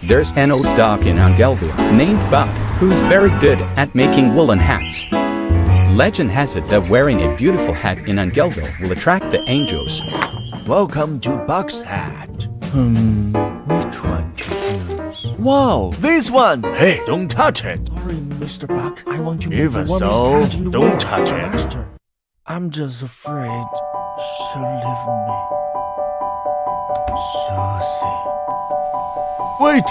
There's an old dog in Angelville named Buck, who's very good at making woolen hats. Legend has it that wearing a beautiful hat in Angelville will attract the angels. Welcome to Buck's hat. Which one to use? Wow, this one! Hey, don't touch it! Sorry, Mr. Buck. I want to make Even the warmest so, hat in the don't world, touch it. Master. I'm just afraid she'll leave me. Susie. Wait!